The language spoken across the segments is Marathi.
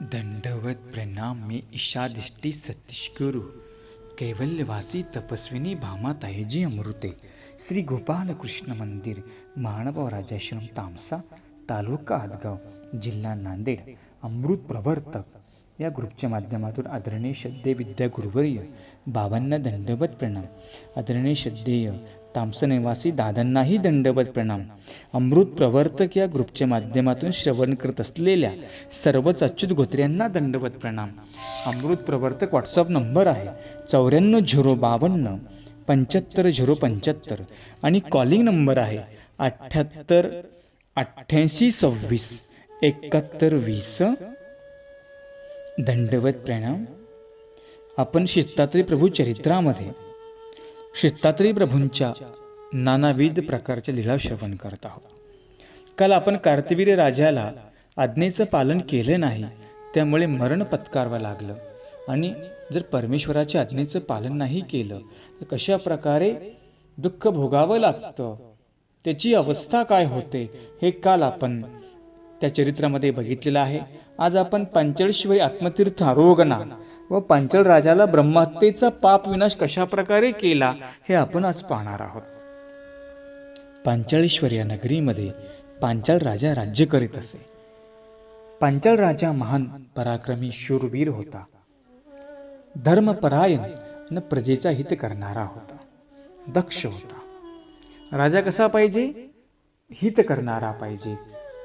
दंडवत प्रणाम मी ईशादिष्टि सतीशगुरु कैवल्यवासी तपस्विनी भामाताईजी अमृते श्री गोपाल कृष्ण मंदिर महानुभाव राजाश्रम तामसा तालुका हदगाव जिल्हा नांदेड अमृत प्रवर्तक या ग्रुपच्या माध्यमातून आदरणीय श्रद्धेय विद्या गुरुवर्य बाबांना दंडवत प्रणाम, आदरणीय श्रद्धेय तामसा निवासी दादांनाही दंडवत प्रणाम. अमृत प्रवर्तक या ग्रुपच्या माध्यमातून श्रवण करत असलेल्या सर्वच अच्युत गोत्र्यांना दंडवत प्रणाम. अमृत प्रवर्तक व्हॉट्सअप नंबर आहे 94 052 75 075 आणि कॉलिंग नंबर आहे 78 88 26 71 20. दंडवत प्रणाम. आपण शिस्तात्री प्रभू चरित्रामध्ये शिस्तात्री प्रभूंच्या नानाविध प्रकारच्या लीला श्रवण करत आहोत. काल आपण कार्तवीर्य राजाला आज्ञेचं पालन केलं नाही, त्यामुळे मरण पत्करावं लागलं. आणि जर परमेश्वराच्या आज्ञेचं पालन नाही केलं तर कशा प्रकारे दुःख भोगावं लागतं, त्याची अवस्था काय होते, हे काल आपण त्या चरित्रामध्ये बघितलेलं आहे. आज आपण पांचाळेश्वरी आत्मतीर्थ आरोगणा व पांचाळ राजाला ब्रह्महत्येचा पाप विनाश कशा प्रकारे केला हे आपण आज पाहणार आहोत. पांचाळेश्वर या नगरीमध्ये पांचाळ राजा राज्य करीत असे. पांचाळ राजा महान पराक्रमी शूरवीर होता, धर्मपरायण आणि प्रजेचा हित करणारा होता, दक्ष होता. राजा कसा पाहिजे? हित करणारा पाहिजे,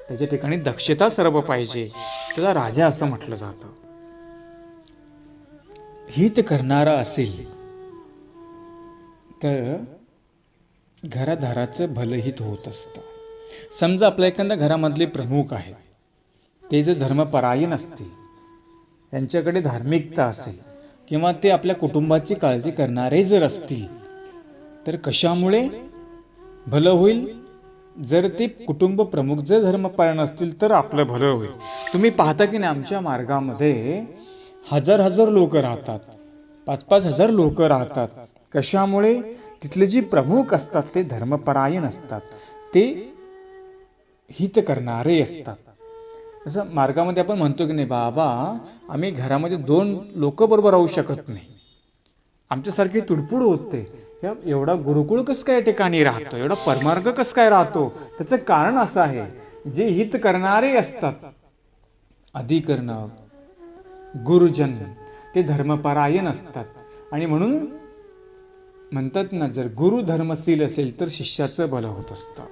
त्याच्या ठिकाणी दक्षता सर्व पाहिजे, त्याला राजा असं म्हटलं जातं. हित करणारा असेल तर घरादाराचं भलहित होत असतं. समजा आपल्या एखाद्या घरामधले प्रमुख आहेत, ते जर धर्मपरायण असतील, त्यांच्याकडे धार्मिकता असेल किंवा ते आपल्या कुटुंबाची काळजी करणारे जर असतील तर कशामुळे भलं होईल? जर ते कुटुंब प्रमुख जर धर्मपरायण असतील तर आपलं भलं होईल. तुम्ही पाहता की नाही, आमच्या मार्गामध्ये हजार लोक राहतात, 5-5 हजार लोक राहतात. कशामुळे? तिथले जे प्रमुख असतात ते धर्मपरायण असतात, ते हित करणारे असतात. असं मार्गामध्ये आपण म्हणतो की नाही, बाबा आम्ही घरामध्ये 2 लोक बरोबर राहू शकत नाही, आमच्यासारखी तुडपुड होते. एवढा गुरुकुळ कसं काय ठिकाणी राहतो, एवढा परमार्ग कसं काय राहतो? त्याचं कारण असं आहे, जे हित करणारे असतात, अधिकरण गुरुजन, ते धर्मपरायण असतात. आणि म्हणून म्हणतात ना, जर गुरु धर्मशील असेल तर शिष्याचं भलं होत असतं.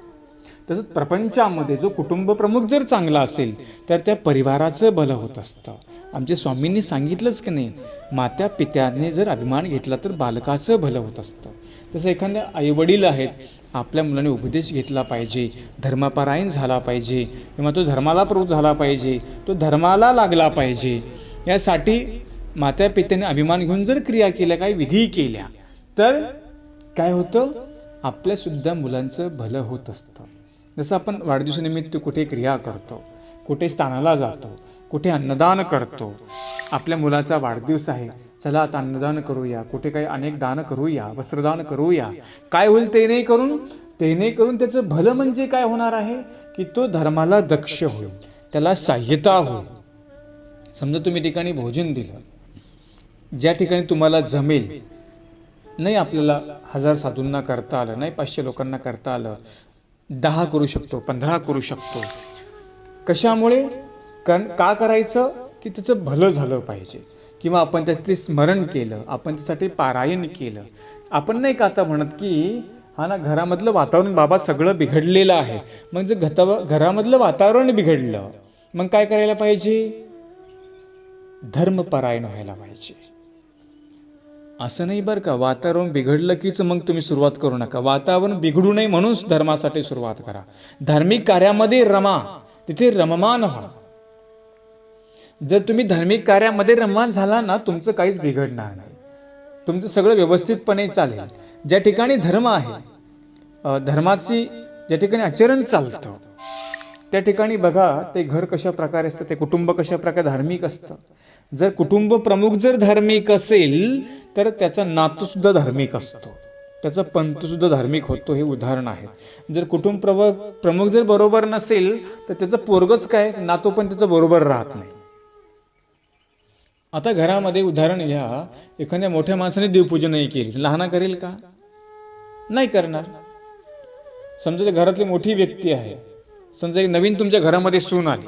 तसंच प्रपंचामध्ये जो कुटुंब प्रमुख जर चांगला असेल तर त्या परिवाराचं भलं होत असतं. आमच्या स्वामींनी सांगितलंच की नाही, मात्या पित्याने जर अभिमान घेतला तर बालकाचं भलं होत असतं. तसं एखाद्या आईवडील आहेत, आपल्या मुलाने उपदेश घेतला पाहिजे, धर्मपरायण झाला पाहिजे किंवा तो धर्माला प्रवृत्त झाला पाहिजे, तो धर्माला लागला पाहिजे. यासाठी मात्या पित्याने अभिमान घेऊन जर क्रिया केल्या, काही विधी केल्या, तर काय होतं? आपल्यासुद्धा मुलांचं भलं होत असतं. जसं आपण वाढदिवसानिमित्त कुठे क्रिया करतो, कुठे स्थानाला जातो, कुठे अन्नदान करतो. आपल्या मुलाचा वाढदिवस आहे, चला आता अन्नदान करूया, कुठे काही अनेक दान करूया, वस्त्रदान करूया. काय होईल? ते नाही करून त्याचं भलं म्हणजे काय होणार आहे की तो धर्माला दक्ष होईल, त्याला सहाय्यता होईल. समजा तुम्ही ठिकाणी भोजन दिलं, ज्या ठिकाणी तुम्हाला जमेल, नाही आपल्याला 1000 साधूंना करता आलं, नाही 500 लोकांना करता आलं, 10 करू शकतो, 15 करू शकतो. कशामुळे? का करायचं? की त्याचं भलं झालं पाहिजे. किंवा आपण त्यासाठी स्मरण केलं, आपण त्यासाठी पारायण केलं. आपण नाही का आता म्हणत की हा ना, घरामधलं वातावरण बाबा सगळं बिघडलेलं आहे, मग जर घरामधलं वातावरण बिघडलं मग काय करायला पाहिजे? धर्मपरायण व्हायला पाहिजे. असं नाही बरं का, वातावरण बिघडलं कीच मग तुम्ही सुरुवात करू नका. वातावरण बिघडू नये म्हणून धर्मासाठी सुरुवात करा. धार्मिक कार्यामध्ये रमा, तिथे रममान व्हा. जर तुम्ही धार्मिक कार्यामध्ये रममान झाला ना, तुमचं काहीच बिघडणार नाही, तुमचं सगळं व्यवस्थितपणे चालेल. ज्या ठिकाणी धर्म आहे, धर्माची ज्या ठिकाणी आचरण चालतं, त्या ठिकाणी बघा ते घर कशा प्रकारे असतं, ते कुटुंब कशा प्रकारे धार्मिक असतं. जर कुटुंब प्रमुख जर धार्मिक असेल तर त्याचा नातूसुद्धा धार्मिक असतो, त्याचा पंतसुद्धा धार्मिक होतो. हे उदाहरण आहे. जर कुटुंब प्रमुख जर बरोबर नसेल तर त्याचं पोरगच काय, नातू पण त्याचं बरोबर राहत नाही. आता घरामध्ये उदाहरण घ्या, एखाद्या मोठ्या माणसाने देवपूजनही केली, लहाना करेल का? नाही करणार. समजा त्या घरातली मोठी व्यक्ती आहे, समजा एक नवीन तुमच्या घरामध्ये सून आली,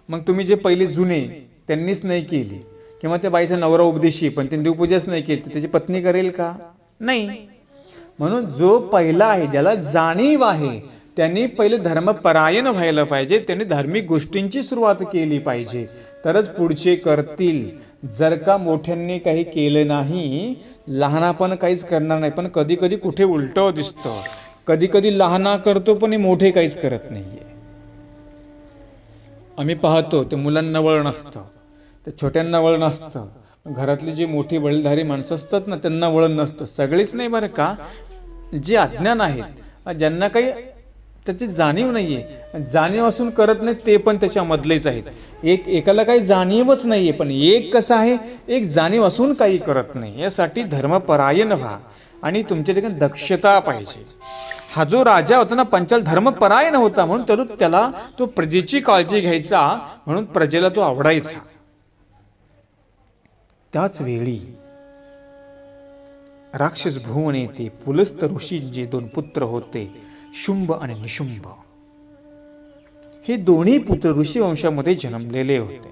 मग तुम्ही जे पहिले जुने त्यांनीच नाही केली, किंवा त्या बाईचा नवरा उपदेशी पण त्यांनी देवपूजाच नाही केली, तर त्याची पत्नी करेल का? नाही. म्हणून जो पहिला आहे, ज्याला जाणीव आहे, त्यांनी पहिले धर्मपरायण व्हायला पाहिजे, त्यांनी धार्मिक गोष्टींची सुरुवात केली पाहिजे, तरच पुढचे करतील. जर का मोठ्यांनी काही केलं नाही, लहाना पण काहीच करणार नाही. पण कधी कधी कुठे उलटं दिसतं, कधी कधी लहाना करतो पण मोठे काहीच करत नाहीये. आम्ही पाहतो ते मुलांना वळण असतं, ते छोट्यांना वळण असतं, घरातली जी मोठी वडीलधारी माणसं असतात ना, त्यांना वळण नसतं. सगळीच नाही बरं का, जे अज्ञान आहेत, ज्यांना काही त्याची जाणीव नाही आहे, जाणीव असून करत नाही ते पण त्याच्यामधलेच आहेत. एकाला काही जाणीवच नाही आहे, पण एक कसं आहे, एक जाणीव असून काही करत नाही. यासाठी धर्मपरायण व्हा आणि तुमच्या ठिकाणी दक्षता पाहिजे. हा जो राजा होता ना, पंचाल धर्मपरायण होता, म्हणून त्याला तो प्रजेची काळजी घ्यायचा, म्हणून प्रजेला तो आवडायचा. त्याच वेळी राक्षस भुवन येथे पुलस्त ऋषींचे 2 पुत्र होते, शुंभ आणि निशुंभ. हे दोन्ही पुत्र ऋषी वंशामध्ये जन्मलेले होते.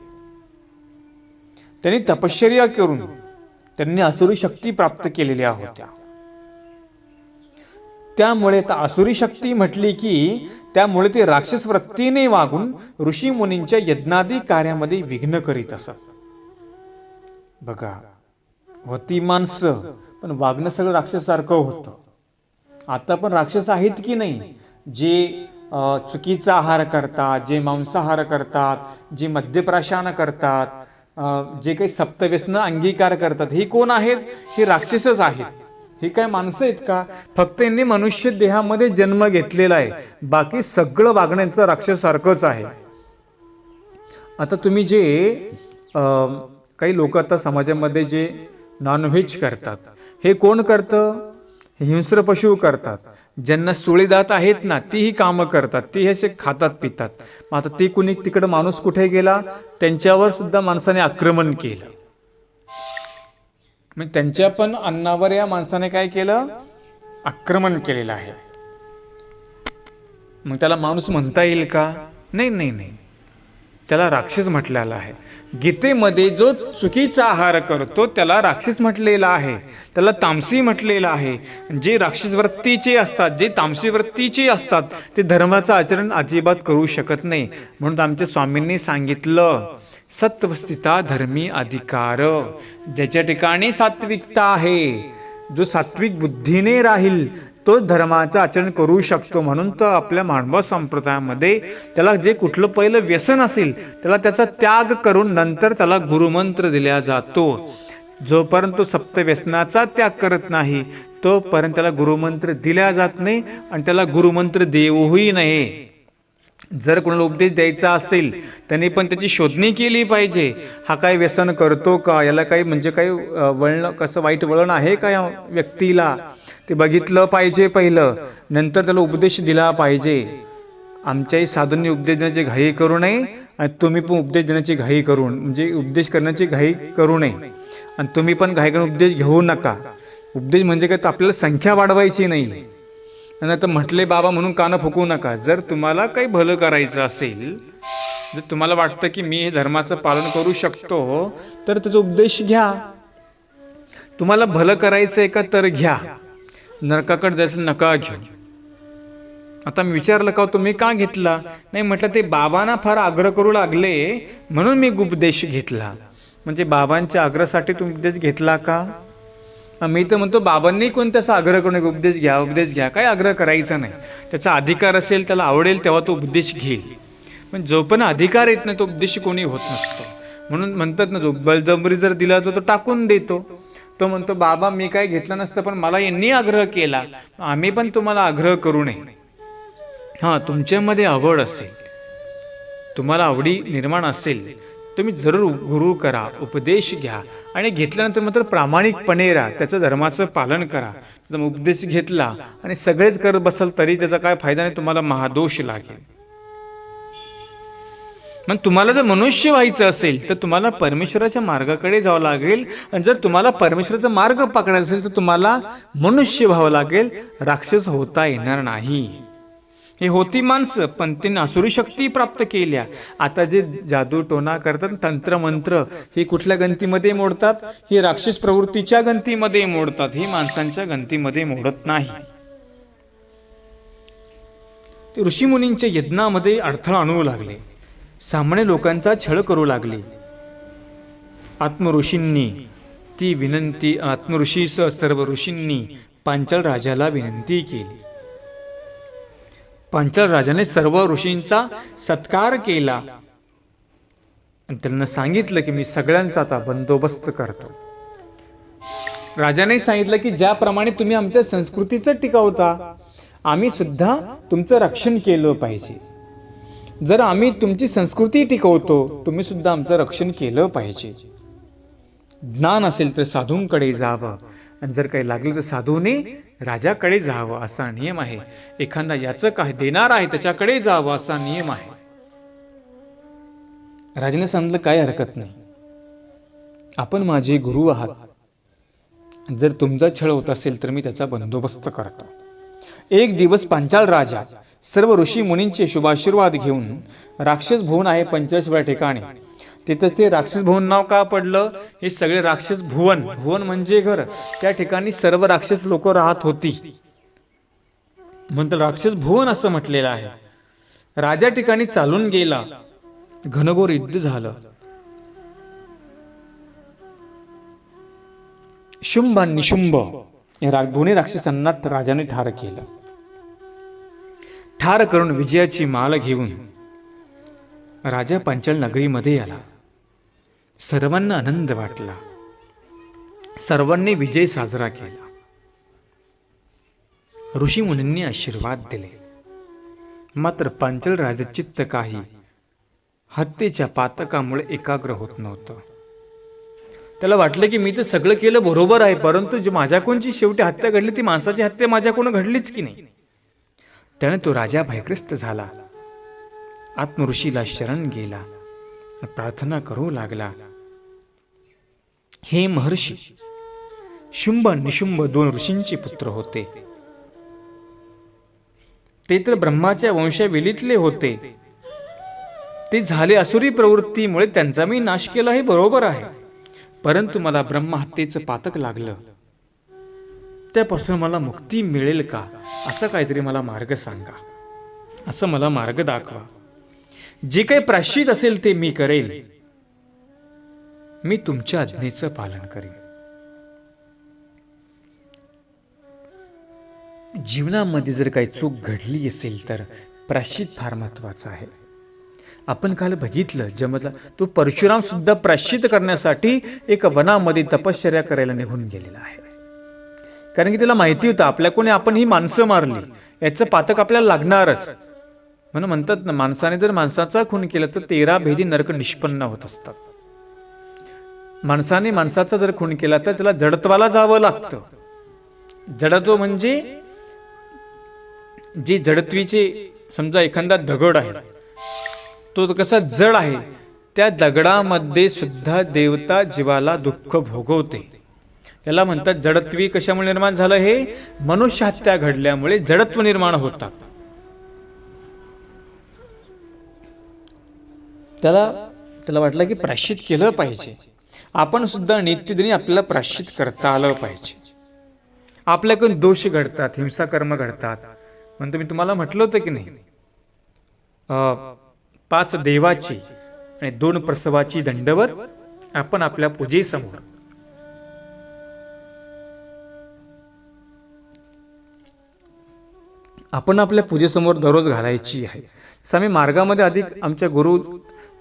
त्यांनी तपश्चर्या करून त्यांनी आसुरी शक्ती प्राप्त केलेल्या होत्या. त्यामुळे आसुरी शक्ती म्हटली की त्यामुळे ते राक्षस वृत्तीने वागून ऋषी मुनींच्या यज्ञादी कार्यामध्ये विघ्न करीत असत. बघा, होती माणसं पण वागणं सगळं राक्षसासारखं होतं. आता पण राक्षस आहेत की नाही, जे चुकीचा आहार करतात, जे मांसाहार करतात, जे मद्यप्राशन करतात, जे काही सप्तव्यसन अंगीकार करतात, हे कोण आहेत? हे राक्षसच आहेत. हे काय माणसं आहेत का? फक्त यांनी मनुष्य देहामध्ये जन्म घेतलेला आहे, बाकी सगळं वागण्याचं राक्षसासारखंच आहे. आता तुम्ही जे काही लोक आता समाजामध्ये जे नॉनव्हेज करतात, हे कोण करतं? हिंस्र पशु करतात. ज्यांना सुळे दात आहेत ना, तीही कामं करतात, ती हे खातात पितात. मग आता ती कुणी तिकडं माणूस कुठे गेला, त्यांच्यावर सुद्धा माणसाने आक्रमण केलं. मग त्यांच्या पण अन्नावर या माणसाने काय केलं? आक्रमण केलेलं आहे. मग त्याला माणूस म्हणता येईल का? नाही नाही नाही, त्याला राक्षस म्हटलेला आहे. गीतेमध्ये जो चुकीचा आहार करतो त्याला राक्षस म्हटलेला आहे, त्याला तामसी म्हटलेलं आहे. जे राक्षस वृत्तीचे असतात, जे तामसी वृत्तीचे असतात, ते धर्माचं आचरण अजिबात करू शकत नाही. म्हणून आमच्या स्वामींनी सांगितलं, सत्वस्थिता धर्मी अधिकार. ज्याच्या ठिकाणी सात्विकता आहे, जो सात्विक बुद्धीने राहील, तो धर्माचं आचरण करू शकतो. म्हणून तर आपल्या मानव संप्रदायामध्ये त्याला जे कुठलं पहिलं व्यसन असेल, त्याला त्याचा त्याग करून नंतर त्याला गुरुमंत्र दिला जातो. जोपर्यंत तो सप्तव्यसनाचा त्याग करत नाही, तोपर्यंत त्याला गुरुमंत्र दिला जात नाही आणि त्याला गुरुमंत्र देऊही नये. जर कोणाला उपदेश द्यायचा असेल, त्यांनी पण त्याची शोधणी केली पाहिजे. हा काय व्यसन करतो का, याला काही म्हणजे काही वळण, कसं वाईट वळण आहे का या व्यक्तीला, ते बघितलं पाहिजे पहिलं, नंतर त्याला उपदेश दिला पाहिजे. आमच्याही साधूंनी उपदेश देण्याची घाई करू नये आणि तुम्ही पण उपदेश देण्याची घाई करून, म्हणजे उपदेश करण्याची घाई करू नये. आणि तुम्ही पण घाई करून उपदेश घेऊ नका. उपदेश म्हणजे काय, तर आपल्याला संख्या वाढवायची नाही. आणि आता म्हटले बाबा म्हणून कानं फुकू नका. जर तुम्हाला काही भलं करायचं असेल, जर तुम्हाला वाटतं की मी हे धर्माचं पालन करू शकतो, तर त्याचा उपदेश घ्या. तुम्हाला भलं करायचं आहे का, तर घ्या. नरकाकडे जायचं नका घेऊ. आता मी विचारलं का तुम्ही का घेतला? नाही म्हटलं, ते बाबांना फार आग्रह करू लागले म्हणून मी उपदेश घेतला. म्हणजे बाबांच्या आग्रहासाठी तुम्ही उपदेश घेतला का? मी तर म्हणतो बाबांनी कोणत्याचा आग्रह करू नये, उपदेश घ्या उपदेश घ्या, काय आग्रह करायचा नाही. त्याचा अधिकार असेल, त्याला आवडेल तेव्हा तो उपदेश घेईल. पण जो पण अधिकार येत नाही तो उपदेश कोणी होत नसतो. म्हणून म्हणतात ना, जो बळजबरी जर दिला तो टाकून देतो. तो म्हणतो बाबा मी काय घेतलं नसतं, पण मला यांनी आग्रह केला, आम्ही पण तुम्हाला आग्रह करू नये. हां, तुमच्यामध्ये आवड असेल, तुम्हाला आवडी निर्माण असेल, तुम्ही जरूर गुरु करा, उपदेश घ्या आणि घेतल्यानंतर मात्र प्रामाणिकपणे राहा, त्याचं धर्माचं पालन करा. उपदेश घेतला आणि सगळेच करत बसाल तरी त्याचा काय फायदा नाही, तुम्हाला महादोष लागेल. मग तुम्हाला जर मनुष्य व्हायचं असेल तर तुम्हाला परमेश्वराच्या मार्गाकडे जावं लागेल, आणि जर तुम्हाला परमेश्वराचा मार्ग पकडायचा असेल तर तुम्हाला मनुष्य व्हावं लागेल, राक्षस होता येणार नाही. हे होती माणसं, पण त्यांनी आसुरी शक्ती प्राप्त केल्या. आता जे जादू टोना करतात, तंत्रमंत्र, हे कुठल्या गंतीमध्ये मोडतात? हे राक्षस प्रवृत्तीच्या गंतीमध्ये मोडतात, हे माणसांच्या गंतीमध्ये मोडत नाही. ते ऋषीमुनींच्या यज्ञामध्ये अडथळा आणू लागले, सामान्य लोकांचा छळ करू लागले. आत्मऋषींनी ती विनंती, आत्मऋषीसह सर्व ऋषींनी पांचाल राजाला विनंती केली. पांचाल राजाने सर्व ऋषींचा सत्कार केला आणि त्यांना सांगितलं की मी सगळ्यांचा आता बंदोबस्त करतो. राजाने सांगितलं की ज्याप्रमाणे तुम्ही आमच्या संस्कृतीचं टिकवता, आम्ही सुद्धा तुमचं रक्षण केलं पाहिजे. जर आम्ही तुमची संस्कृती टिकवतो, तुम्ही सुद्धा आमचं रक्षण केलं पाहिजे. ज्ञान असेल तर साधूंकडे जावं, आणि जर काही लागलं तर साधूने राजाकडे जावं, असा नियम आहे. एखादा याचक आहे, देणार आहे, त्याच्याकडे जावं, असा नियम आहे. राजाने सांगितलं काय हरकत नाही, आपण माझे गुरु आहात, जर तुमचा छळ होत असेल तर मी त्याचा बंदोबस्त करतो. एक दिवस पांचाल राजा सर्व ऋषी मुनींचे शुभाशीर्वाद घेऊन राक्षस भुवन आहे 45व्या ठिकाणी, तिथंच ते राक्षस भुवन नाव का पडलं? हे सगळे राक्षस भुवन, भुवन म्हणजे घर, त्या ठिकाणी सर्व राक्षस लोक राहत होती, म्हणून राक्षस भुवन असं म्हटलेलं आहे. राजा ठिकाणी चालून गेला, घनघोर युद्ध झालं. शुंभ आणि निशुंभ या दोन्ही राक्षसांना राजाने ठार केलं. ठार करून विजयाची माळ घेऊन राजा पांचाल नगरीमध्ये आला. सर्वांना आनंद वाटला, सर्वांनी विजय साजरा केला. ऋषी मुनींनी आशीर्वाद दिले. मात्र पांचाल राजाचे चित्त काही हत्येच्या पातकामुळे एकाग्र होत नव्हतं. त्याला वाटलं की मी तर सगळं केलं बरोबर आहे, परंतु जी माझ्याकडून जी शेवटी हत्या घडली ती माणसाची हत्या माझ्याकडून घडलीच की नाही. त्याने तो राजा भयग्रस्त झाला, आत्मऋषीला शरण गेला, प्रार्थना करू लागला. हे महर्षी, शुंभ निशुंभ 2 ऋषींचे पुत्र होते. ते तर ब्रह्माच्या वंशावेलीतले होते. ते झाले असुरी प्रवृत्तीमुळे त्यांचा मी नाश केला, हे बरोबर आहे. परंतु मला ब्रह्महत्येचं पातक लागलं, त्यापासून मला मुक्ती मिळेल का? असं काहीतरी मला मार्ग सांगा, असं मला मार्ग दाखवा. जे काही प्रायश्चित असेल ते मी करेल, मी तुमच्या आज्ञेचं पालन करेन. जीवनामध्ये जर काही चूक घडली असेल तर प्रायश्चित फार महत्वाचं आहे. आपण काल बघितलं, जमला तो परशुराम सुद्धा प्रायश्चित करण्यासाठी एक वनामध्ये तपश्चर्या करायला निघून गेलेला आहे. कारण की त्याला माहिती होतं आपल्याकडून आपण ही माणसं मारली, याचं पातक आपल्याला लागणारच. म्हणून म्हणतात ना, माणसाने जर माणसाचा खून केला तर 13 भेदी नरक निष्पन्न होत असतात. माणसाने माणसाचा जर खून केला तर त्याला जडत्वाला जावं लागतं. जडत्व म्हणजे जे जडत्वीचे, समजा एखादा दगड आहे, तो कसा जड आहे, त्या दगडामध्ये सुद्धा देवता जीवाला दुःख भोगवते. त्याला म्हणतात जडत्वी. कशामुळे निर्माण झालं? हे मनुष्य हत्या घडल्यामुळे जडत्व निर्माण होतात. त्याला वाटलं की प्रायश्चित केलं पाहिजे. आपण सुद्धा नित्यदिनी आपल्याला प्रायश्चित करता आलं पाहिजे. आपल्याकडून दोष घडतात, हिंसाकर्म घडतात. म्हणतो मी तुम्हाला म्हटलं होतं की नाही, 5 देवाची आणि 2 प्रसवाची दंडवत आपण आपल्या पूजेसमोर आपण आपल्या पूजेसमोर दररोज घालायची आहे. जसं आम्ही मार्गामध्ये अधिक आमच्या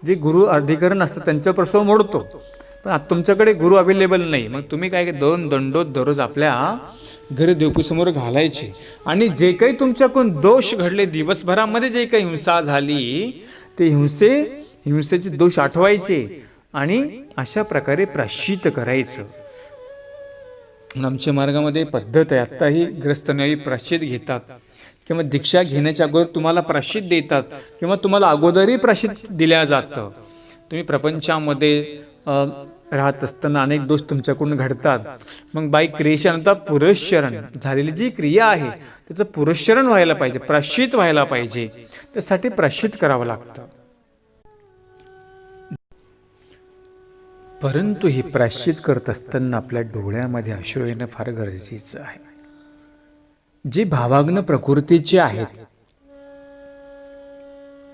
जे गुरु अधिकरण असतात त्यांच्या प्रसव मोडतो, पण आता तुमच्याकडे गुरु अवेलेबल नाही. मग तुम्ही काय 2 दंडोत दररोज आपल्या घरी देवपूसमोर घालायचे. आणि जे काही तुमच्याकडून दोष घडले, दिवसभरामध्ये जे काही हिंसा झाली, ते हिंसेचे दोष आठवायचे आणि अशा प्रकारे प्रायश्चित करायचं. आमच्या मार्गामध्ये पद्धत आहे. आत्ताही ग्रस्त न्यायी प्रायश्चित घेतात किंवा दीक्षा घेण्याच्या अगोदर तुम्हाला प्रायश्चित देतात किंवा तुम्हाला अगोदरही प्रायश्चित दिल्या जातं. तुम्ही प्रपंचामध्ये राहत असताना अनेक दोष तुमच्याकडून घडतात. मग बाई क्रियेच्या पुरस्चरण झालेली जी क्रिया आहे त्याचं पुरस्चरण व्हायला पाहिजे, प्रायश्चित व्हायला पाहिजे. त्यासाठी प्रायश्चित करावं लागतं. परंतु ही प्रायश्चित करत असताना आपल्या डोळ्यामध्ये अश्रू येणं फार गरजेचं आहे. जे भावाग्न प्रकृतीचे आहेत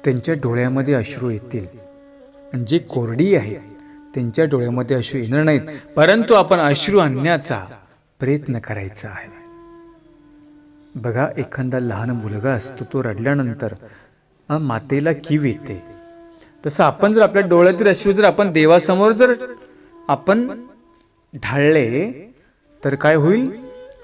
त्यांच्या डोळ्यामध्ये अश्रू येतील. जे कोरडी आहेत त्यांच्या डोळ्यामध्ये अश्रू येणार नाहीत. परंतु आपण अश्रू आणण्याचा प्रयत्न करायचा आहे. बघा, एखादा लहान मुलगा असतो, तो रडल्यानंतर मातेला कीव येते. तसं आपण जर आपल्या डोळ्यातील अश्रू जर आपण देवासमोर जर आपण ढाळले तर काय होईल?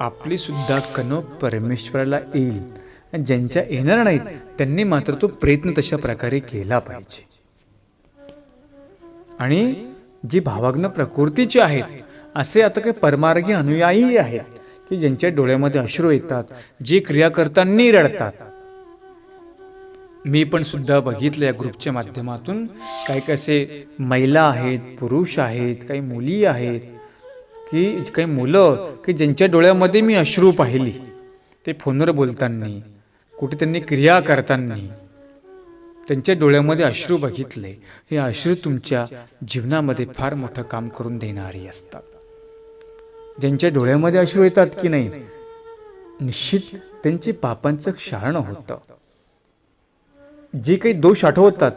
आपली सुद्धा कणव परमेश्वराला येईल. ज्यांच्या येणार नाहीत त्यांनी मात्र तो प्रयत्न तशा प्रकारे केला पाहिजे. आणि जी भावाग्न प्रकृतीचे आहेत असे आता काही परमार्गी अनुयायी आहेत की ज्यांच्या डोळ्यामध्ये अश्रू येतात, जे क्रिया करताना रडतात. मी पण सुद्धा बघितलं या ग्रुपच्या माध्यमातून काही कसे महिला आहेत, पुरुष आहेत, काही मुली आहेत की काही मुलं की ज्यांच्या डोळ्यामध्ये मी अश्रू पाहिली. ते फोनवर बोलताना, कुठे त्यांनी क्रिया करताना त्यांच्या डोळ्यामध्ये अश्रू बघितले. हे अश्रू तुमच्या जीवनामध्ये फार मोठं काम करून देणारी असतात. ज्यांच्या डोळ्यामध्ये अश्रू येतात की नाही, निश्चित त्यांची पापांचं क्षालन होतं. जे काही दोष आठवतात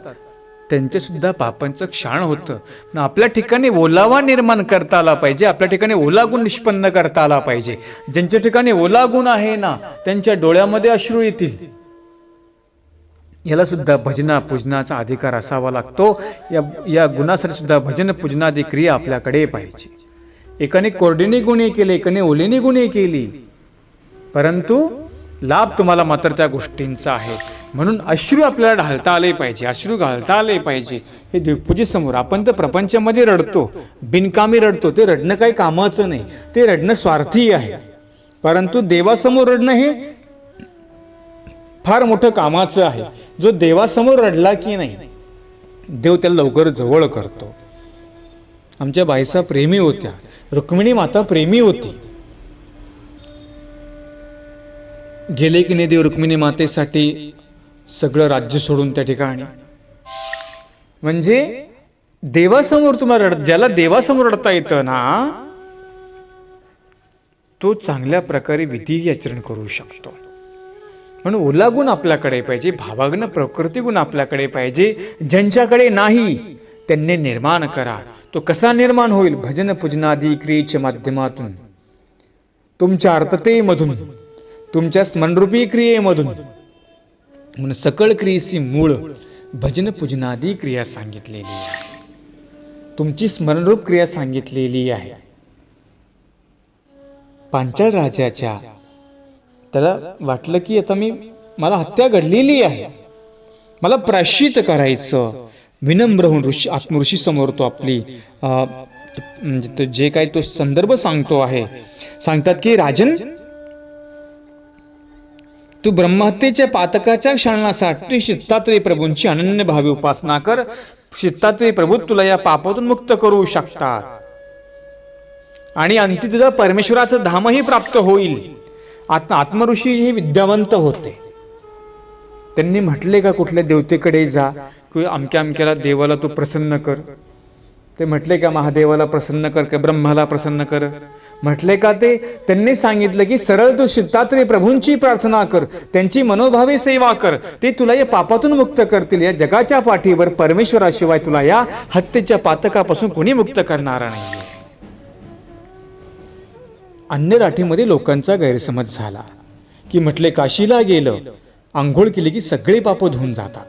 त्यांचे सुद्धा पापांचं क्षालन होतं. आपल्या ठिकाणी ओलावा निर्माण करता आला पाहिजे, आपल्या ठिकाणी ओला गुण निष्पन्न करता आला पाहिजे. ज्यांच्या ठिकाणी ओला गुण आहे ना त्यांच्या डोळ्यामध्ये अश्रू येतील. याला सुद्धा भजना पूजनाचा अधिकार असावा लागतो. या गुणासाठी सुद्धा भजन पूजनादी क्रिया आपल्याकडे पाहिजे. एकाने कोरडीने गुन्हे केले, एकाने ओलेने गुन्हे केली, परंतु लाभ तुम्हाला मात्र त्या गोष्टींचा आहे. म्हणून अश्रू आपल्याला ढालता आले पाहिजे, अश्रू घालता आले पाहिजे. हे देवपूजेसमोर आपण तर प्रपंचामध्ये रडतो, बिनकामी रडतो. ते रडणं काही कामाचं नाही, ते रडणं स्वार्थी आहे. परंतु देवासमोर रडणं हे फार मोठं कामाचं आहे. जो देवासमोर रडला की नाही देव त्याला लवकर जवळ करतो. आमच्या बाईसा प्रेमी होत्या, रुक्मिणी माता प्रेमी होती. गेले की नाही देव रुक्मिणी मातेसाठी सगळं राज्य सोडून त्या ठिकाणी. म्हणजे देवासमोर तुम्हाला ज्याला देवासमोर रडता येतं ना तो चांगल्या प्रकारे विधी आचरण करू शकतो. म्हणून ओला गुण आपल्याकडे पाहिजे, भावाग्न प्रकृती गुण आपल्याकडे पाहिजे. ज्यांच्याकडे नाही त्यांनी निर्माण करा. तो कसा निर्माण होईल? भजन पूजनादी क्रियेच्या माध्यमातून, तुमच्या अर्थतेमधून, तुमच्या स्मरणरूपी क्रियेमधून. म्हणून सकळ क्रियेची मूळ भजन पूजनादी क्रिया सांगितलेली आहे. तुमची स्मरणरूप क्रिया सांगितलेली आहे. पांचाळ राजाच्या त्याला वाटलं की आता मला हत्या घडलेली आहे, मला प्रायश्चित करायचं. विनम्र होऊन आत्मऋषी समोर तो आपली म्हणजे जे काही तो संदर्भ सांगतो आहे. सांगतात की राजन, तू ब्रह्महत्येच्या पातकाच्या क्षणासाठी दत्तात्रेय प्रभूंची अनन्य भावी उपासना कर. दत्तात्रेय प्रभू तुला या पापातून मुक्त करू शकतात आणि अंती तुझा परमेश्वराचं धामही प्राप्त होईल. आत्मऋषी हे विद्यावंत होते. त्यांनी म्हटले का कुठल्या देवतेकडे जा किंवा अमक्या अमक्याला देवाला तू प्रसन्न कर? ते म्हटले का महादेवाला प्रसन्न कर, का ब्रह्माला प्रसन्न कर? म्हटले का ते? त्यांनी सांगितलं की सरळ तू दत्तात्रेय प्रभूंची प्रार्थना कर, त्यांची मनोभावे सेवा कर, ते तुला या पापातून मुक्त करतील. या जगाच्या पाठीवर परमेश्वराशिवाय तुला या हत्येच्या पातकापासून कोणी मुक्त करणारा नाही. अन्य राठीमध्ये लोकांचा गैरसमज झाला की म्हटले काशीला गेलं, आंघोळ केली की सगळे पाप धुवून जातात.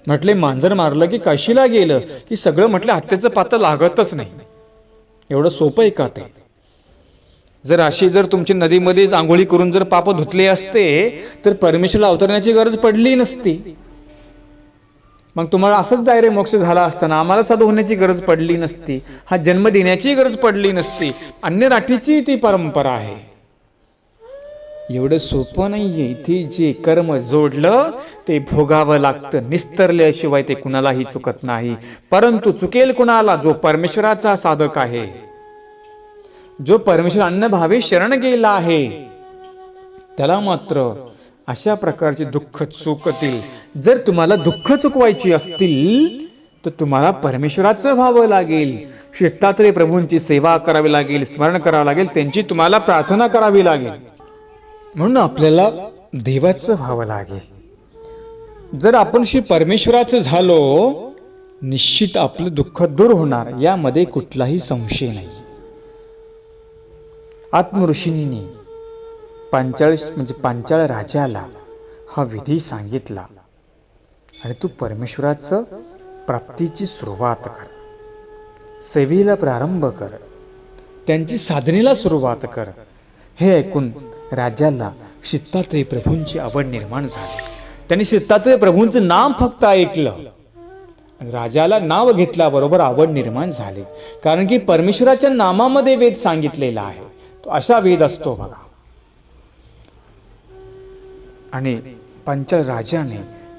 म्हटले मांजर मारलं की काशीला गेलं की सगळं म्हटलं हत्याचं पात लागतच नाही. एवढं सोपं आहे का ते? जर तुमची नदीमध्ये आंघोळी करून जर पाप धुतले असते तर परमेश्वराला अवतरण्याची गरज पडली नसती. मग तुम्हाला असंच डायरेक्ट मोक्ष झाला असताना आम्हाला साधू होण्याची गरज पडली नसती, हा जन्म देण्याची गरज पडली नसती. अन्य राठीची ती परंपरा आहे. एवढं सोपं नाहीये. इथे जे कर्म जोडलं ते भोगावं लागतं. निस्तरल्याशिवाय ते कुणालाही चुकत नाही. परंतु चुकेल कुणाला? जो परमेश्वराचा साधक आहे, जो परमेश्वर अन्नभावे शरण गेला आहे, त्याला मात्र अशा प्रकारचे दुःख चुकतील. जर तुम्हाला दुःख चुकवायची असतील तर तुम्हाला परमेश्वराचं व्हावं लागेल. दत्तात्रेय प्रभूंची सेवा करावी लागेल, स्मरण करावं लागेल, त्यांची तुम्हाला प्रार्थना करावी लागेल. म्हणून आपल्याला देवाचं व्हावं लागेल. जर आपण श्री परमेश्वराचं झालो, निश्चित आपलं दुःख दूर होणार, यामध्ये कुठलाही संशय नाही. आत्मऋषींनी पांचाळ राजाला हा विधी सांगितला आणि तू परमेश्वराचं प्राप्तीची सुरुवात कर, सेवेला प्रारंभ कर, त्यांची साधनेला सुरुवात कर. हे ऐकून राजाला दत्तात्रेय प्रभूंची आवड निर्माण झाली. त्यांनी दत्तात्रेय प्रभूंचं नाम फक्त ऐकलं, राजाला नाव घेतल्याबरोबर आवड निर्माण झाली. कारण की परमेश्वराच्या नामामध्ये वेद सांगितलेला आहे, तो असा वेद असतो बघा. आणि पांचाळ राजाने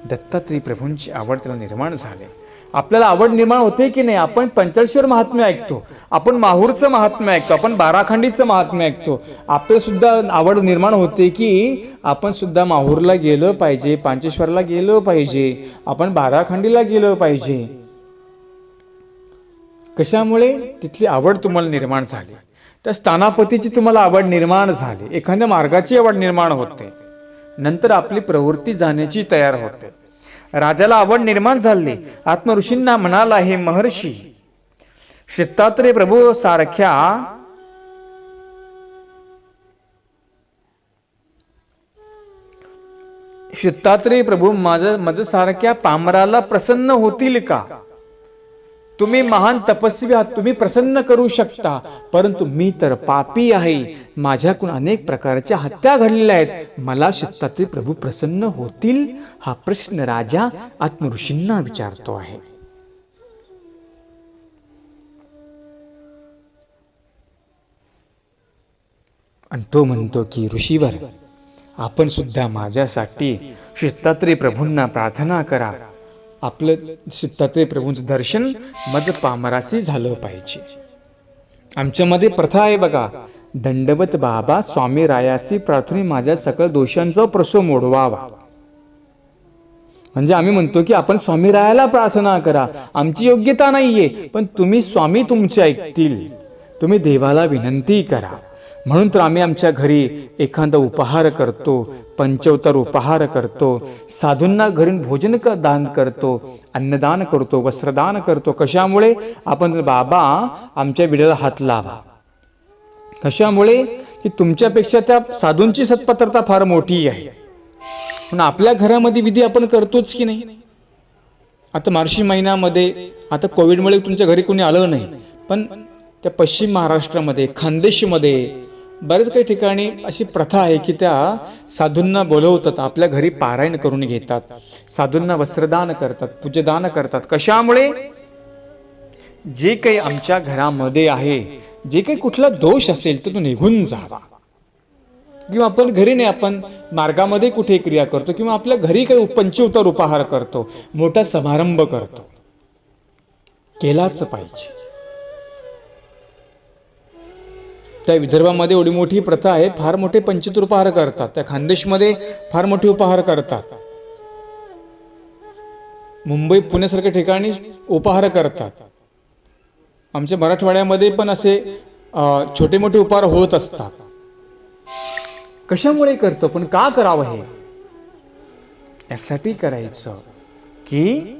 दत्तात्रेय प्रभूंची आवड त्याला निर्माण झाली. आपल्याला आवड निर्माण होते की नाही? आपण पंचाळेश्वर महात्म्य ऐकतो, आपण माहूरचं महात्म्य ऐकतो, आपण बाराखंडीचं महात्म्य ऐकतो. आपल्याला सुद्धा आवड निर्माण होते की आपण सुद्धा माहूरला गेलं पाहिजे, पांचेश्वरला गेलं पाहिजे, आपण बाराखंडीला गेलं पाहिजे. कशामुळे? तिथली आवड तुम्हाला निर्माण झाली, त्या स्थानापतीची तुम्हाला आवड निर्माण झाली, एखाद्या मार्गाची आवड निर्माण होते, नंतर आपली प्रवृत्ती जाण्याची तयार होते. राजाला आवड निर्माण झाली. आत्मऋषींना म्हणाला, हे महर्षी, दत्तात्रेय प्रभू सारख्या दत्तात्रेय प्रभू माझ्यासारख्या पामराला प्रसन्न होतील का? तुम्ही महान तपस्वी आहात, तुम्ही प्रसन्न करू शकता, परंतु मी तर पापी आहे, माझ्याकडून अनेक प्रकारच्या हत्या घडलेल्या आहेत, मला दत्तात्रेय प्रभू प्रसन्न होतील? हा प्रश्न राजा आत्मऋषींना विचारतो आहे. आणि तो म्हणतो की ऋषीवर, आपण सुद्धा माझ्यासाठी दत्तात्रेय प्रभूंना प्रार्थना करा. आपलं दत्तात्रेय प्रभूंचं दर्शन मज पामरासी झालं पाहिजे. आमच्यामध्ये प्रथा आहे बघा, दंडवत बाबा स्वामी रायासी प्रार्थने माझ्या सकल दोषांचा प्रसो मोडवावा. म्हणजे आम्ही म्हणतो की आपण स्वामी रायाला प्रार्थना करा, आमची योग्यता नाहीये, पण तुम्ही स्वामी तुमचे ऐकतील, तुम्ही देवाला विनंती करा. म्हणून तर आम्ही आमच्या घरी एखादा उपहार करतो, पंचवतार उपहार करतो, साधूंना घरी भोजन दान करतो, अन्नदान करतो, वस्त्रदान करतो. कशामुळे? आपण बाबा आमच्या विड्याला हात लावा. कशामुळे? की तुमच्यापेक्षा त्या साधूंची सत्पात्रता फार मोठी आहे. पण आपल्या घरामध्ये विधी आपण करतोच की नाही? आता मार्गशीर्ष महिन्यामध्ये, आता कोविडमुळे तुमच्या घरी कोणी आलं नाही, पण त्या पश्चिम महाराष्ट्रामध्ये, खानदेशमध्ये बरेच काही ठिकाणी अशी प्रथा आहे की त्या साधूंना बोलवतात, आपल्या घरी पारायण करून घेतात, साधूंना वस्त्रदान करतात, पूजदान करतात. कशामुळे? जे काही आमच्या घरामध्ये आहे, जे काही कुठला दोष असेल तर तो निघून जावा. किंवा आपण घरी नाही, आपण मार्गामध्ये कुठे क्रिया करतो, किंवा आपल्या घरी काही पंचवतार उपहार करतो, मोठा समारंभ करतो, केलाच पाहिजे. त्या विदर्भामध्ये एवढी मोठी प्रथा आहे, फार मोठे पंचवतार उपहार करतात. त्या खानदेशमध्ये फार मोठे उपहार करतात. मुंबई पुण्यासारख्या ठिकाणी उपहार करतात. आमच्या मराठवाड्यामध्ये पण असे छोटे मोठे उपहार होत असतात. कशामुळे करतो? पण का करावं? हे यासाठी करायचं की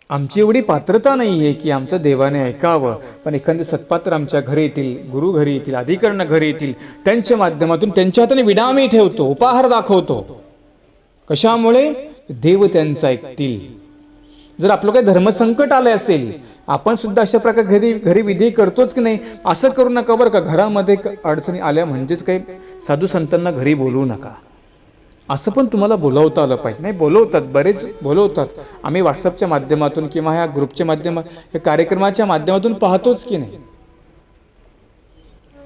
आमची एवढी पात्रता नाही आहे की आमचं देवाने ऐकावं, पण एखादे सत्पात्र आमच्या घरी येतील, गुरु घरी येतील, अधिकरण घरी येतील, त्यांच्या माध्यमातून त्यांच्या हाताने विडा आम्ही ठेवतो, उपहार दाखवतो. कशामुळे? देव त्यांचं ऐकतील. जर आपलं काही धर्मसंकट आलं असेल, आपण सुद्धा अशा प्रकारे घरी विधी करतोच की नाही? असं करू नका बरं का. घरामध्ये अडचणी आल्या म्हणजेच काही साधू संतांना घरी बोलवू नका, असं पण तुम्हाला बोलवता आलं पाहिजे. नाही, बोलवतात, बरेच बोलवतात. आम्ही व्हॉट्सअपच्या माध्यमातून किंवा ह्या ग्रुपच्या या कार्यक्रमाच्या माध्यमातून पाहतोच की नाही,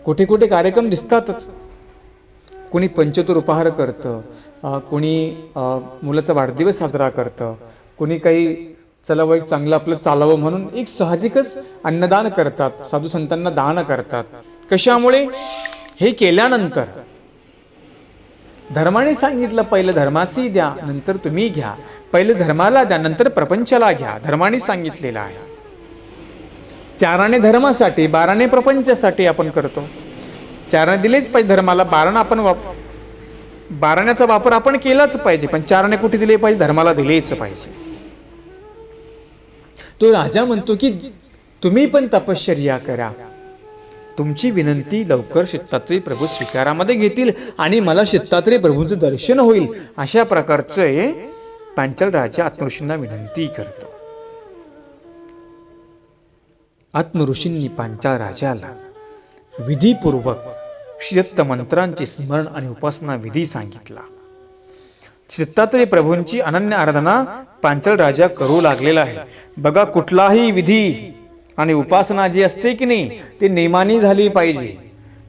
कुठे कुठे कार्यक्रम दिसतातच. कोणी पंचतुर उपहार करतं, कोणी मुलाचा वाढदिवस साजरा करतं, कोणी काही चला एक चांगलं आपलं चालावं म्हणून एक साहजिकच अन्नदान करतात, साधू संतांना दान करतात. कशामुळे? हे केल्यानंतर धर्माने सांगितलं, पहिलं धर्मासी द्या, नंतर तुम्ही घ्या. पहिलं धर्माला द्या, नंतर प्रपंचाला घ्या. धर्माने सांगितलेलं आहे. 4 आणे धर्मासाठी, 12 आणे प्रपंचासाठी आपण करतो. 4 आणे दिलेच पाहिजे धर्माला, 12 आपण 12 आण्याचा वापर आपण केलाच पाहिजे. पण 4 आणे कुठे दिले पाहिजे? धर्माला दिलेच पाहिजे. तो राजा म्हणतो की तुम्ही पण तपश्चर्या करा, तुमची विनंती लवकर दत्तात्रेय प्रभू स्वीकारामध्ये घेतील आणि मला दत्तात्रेय प्रभूंचं दर्शन होईल. अशा प्रकारचे पांचाल राजा आत्मऋषींना विनंती करतो. आत्मऋषींनी पांचाळ राजाला विधीपूर्वक दत्त मंत्रांचे स्मरण आणि उपासना विधी सांगितला. दत्तात्रेय प्रभूंची अनन्य आराधना पांचाळ राजा करू लागलेला आहे. बघा, कुठलाही विधी आणि उपासना जी असते की नाही, ती नियमाने झाली पाहिजे,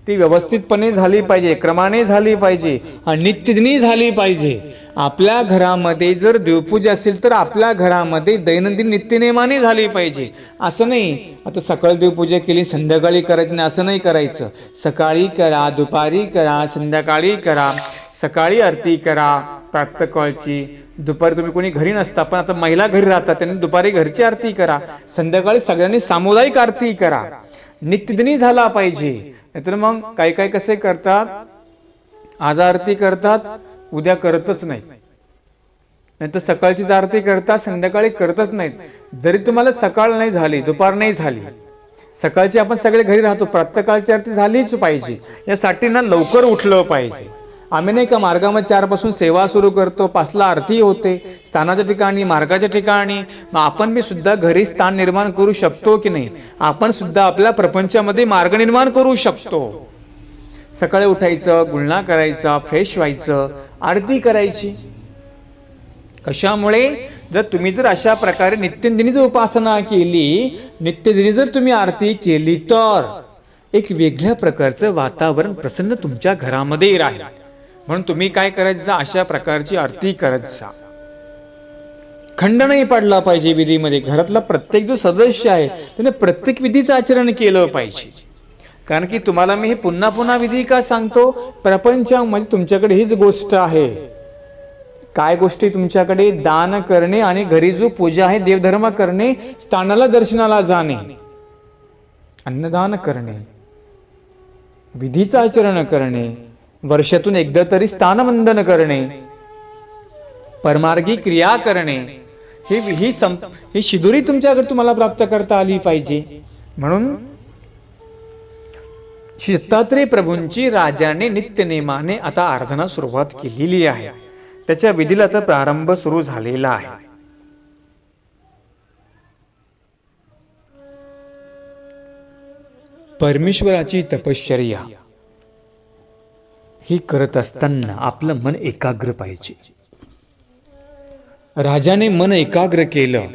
ती व्यवस्थितपणे झाली पाहिजे, क्रमाने झाली पाहिजे, नित्यदिनी झाली पाहिजे. आपल्या घरामध्ये जर देवपूजा असेल तर आपल्या घरामध्ये दैनंदिन नित्यनियमाने झाली पाहिजे. असं नाही आता सकाळी देवपूजा केली संध्याकाळी करायची नाही, असं नाही करायचं. सकाळी करा, दुपारी करा, संध्याकाळी करा. सकाळी आरती करा प्रातःकाळची, दुपारी तुम्ही कोणी घरी नसता, पण आता महिला घरी राहतात, त्यांनी दुपारी घरची आरती करा, संध्याकाळी सगळ्यांनी सामुदायिक आरती करा. नित्यदिनी झाला पाहिजे. नाहीतर मग काही काही कसे करतात, आज आरती करतात, उद्या करतच नाहीत, नाहीतर सकाळचीच आरती करतात, संध्याकाळी करतच नाहीत. जरी तुम्हाला सकाळ नाही झाली, दुपार नाही झाली, सकाळची आपण सगळे घरी राहतो, प्रातःकाळची आरती झालीच पाहिजे. यासाठी ना लवकर उठलं पाहिजे. आम्ही नाही का मार्गामध्ये 4 पासून सेवा सुरू करतो, 5 ला आरती होते स्थानाच्या ठिकाणी, मार्गाच्या ठिकाणी. मग आपण बी सुद्धा घरी स्थान निर्माण करू शकतो की नाही? आपण सुद्धा आपल्या प्रपंचामध्ये मार्ग निर्माण करू शकतो. सकाळी उठायचं, गुळणा करायचा, फ्रेश व्हायचं, आरती करायची. कशामुळे? जर अशा प्रकारे नित्यदिनी जर उपासना केली, नित्यदिनी जर तुम्ही आरती केली, तर एक वेगळ्या प्रकारचं वातावरण प्रसन्न तुमच्या घरामध्ये राहील. म्हणून तुम्ही काय करायचं, अशा प्रकारची आरती करत जा. खंड नाही पडला पाहिजे विधीमध्ये. घरातला प्रत्येक जो सदस्य आहे त्याने प्रत्येक विधीचं आचरण केलं पाहिजे. कारण की तुम्हाला मी हे पुन्हा पुन्हा विधी का सांगतो, प्रपंचामध्ये तुमच्याकडे हीच गोष्ट आहे. काय गोष्टी तुमच्याकडे? दान करणे आणि घरी जो पूजा आहे देवधर्म करणे, स्थानाला दर्शनाला जाणे, अन्नदान करणे, विधीचं आचरण करणे, वर्षातून एकदा तरी स्थानवंदन करणे, परमार्गी क्रिया करणे, ही शिदोरी तुमच्याकडे तुम्हाला प्राप्त करता आली पाहिजे. म्हणून श्री दत्तात्रेय प्रभूंची राजाने नित्यनेमाने आता आराधना सुरुवात केलेली आहे. त्याच्या विधीला आता प्रारंभ सुरू झालेला आहे. परमेश्वराची तपश्चर्या ही करत असताना आपलं मन एकाग्र पाहिजे. राजाने मन एकाग्र केलं,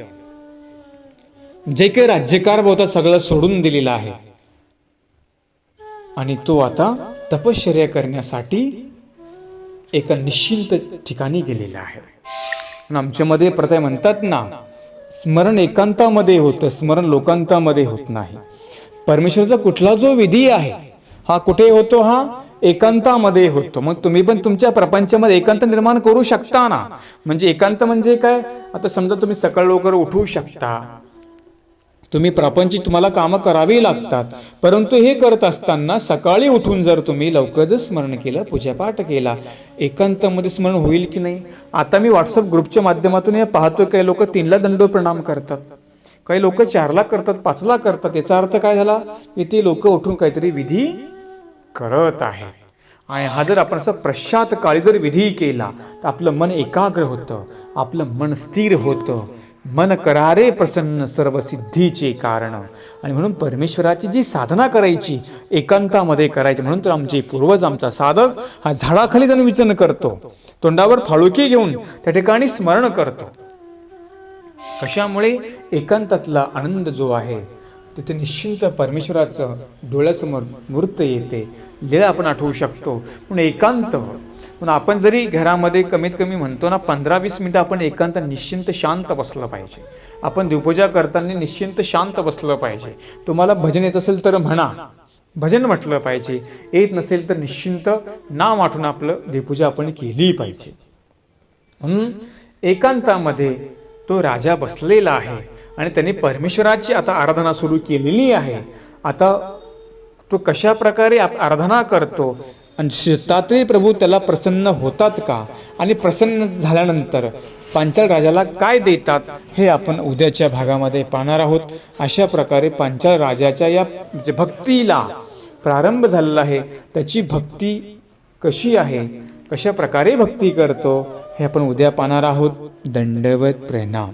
जे काही राज्यकार होता सगळं सोडून दिलेलं आहे आणि तो आता तपश्चर्या करण्यासाठी एका निश्चिंत ठिकाणी गेलेला आहे. आमच्यामध्ये प्रथा म्हणतात ना, स्मरण एकांतामध्ये होतं, स्मरण लोकांतामध्ये होत नाही. परमेश्वराचा कुठला जो विधी आहे हा कुठे होतो? हा एकांतामध्ये होतो. मग तुम्ही पण तुमच्या प्रपंचामध्ये एकांत निर्माण करू शकता ना. म्हणजे एकांत म्हणजे काय? आता समजा तुम्ही सकाळ लवकर उठू शकता, तुम्ही प्रापंचिक तुम्हाला कामं करावी लागतात, परंतु हे करत असताना सकाळी उठून जर तुम्ही लवकर जर स्मरण केलं, पूजापाठ केला, एकांतामध्ये स्मरण होईल की नाही? आता मी व्हॉट्सअप ग्रुपच्या माध्यमातून हे पाहतोय, काही लोक 3ला दंडोत प्रणाम करतात, काही लोक 4ला करतात, 5ला करतात. याचा अर्थ काय झाला? इथे लोक उठून काहीतरी विधी करत आहेत. आणि हा जर आपण असं प्रशांत काळी जर विधी केला तर आपलं मन एकाग्र होतं, आपलं मन स्थिर होतं. मन करारे प्रसन्न सर्व सिद्धीचे कारण. आणि म्हणून परमेश्वराची जी साधना करायची एकांतामध्ये करायची. म्हणून तर आमचे पूर्वज, आमचा साधक हा झाडाखाली जाऊन विचन करतो, तोंडावर फाळुके घेऊन त्या ठिकाणी स्मरण करतो. कशामुळे? एकांतातला आनंद जो आहे तिथे निश्चिंत परमेश्वराचं डोळ्यासमोर मूर्त येते, लीळा आपण आठवू शकतो. पण एकांत, पण आपण जरी घरामध्ये कमीत कमी म्हणतो ना 15-20 मिनटं आपण एकांत निश्चिंत शांत बसलं पाहिजे. आपण देवपूजा करताना निश्चिंत शांत बसलं पाहिजे. तुम्हाला भजन येत असेल तर म्हणा, भजन म्हटलं पाहिजे. येत नसेल तर निश्चिंत नाम आठवून आपलं देवपूजा आपण केली पाहिजे. म्हणून एकांतामध्ये तो राजा बसलेला आहे आणि त्यांनी परमेश्वराची आता आराधना सुरू केलेली आहे. आता तो कशा प्रकारे आराधना करतो आणि शेतातही प्रभू त्याला प्रसन्न होतात का, आणि प्रसन्न झाल्यानंतर पांचाळ राजाला काय देतात हे आपण उद्याच्या भागामध्ये पाहणार आहोत. अशा प्रकारे पांचाळ राजाच्या या भक्तीला प्रारंभ झालेला आहे. त्याची भक्ती कशी आहे, कशा प्रकारे भक्ती करतो हे आपण उद्या पाहणार आहोत. दंडवत प्रणाम.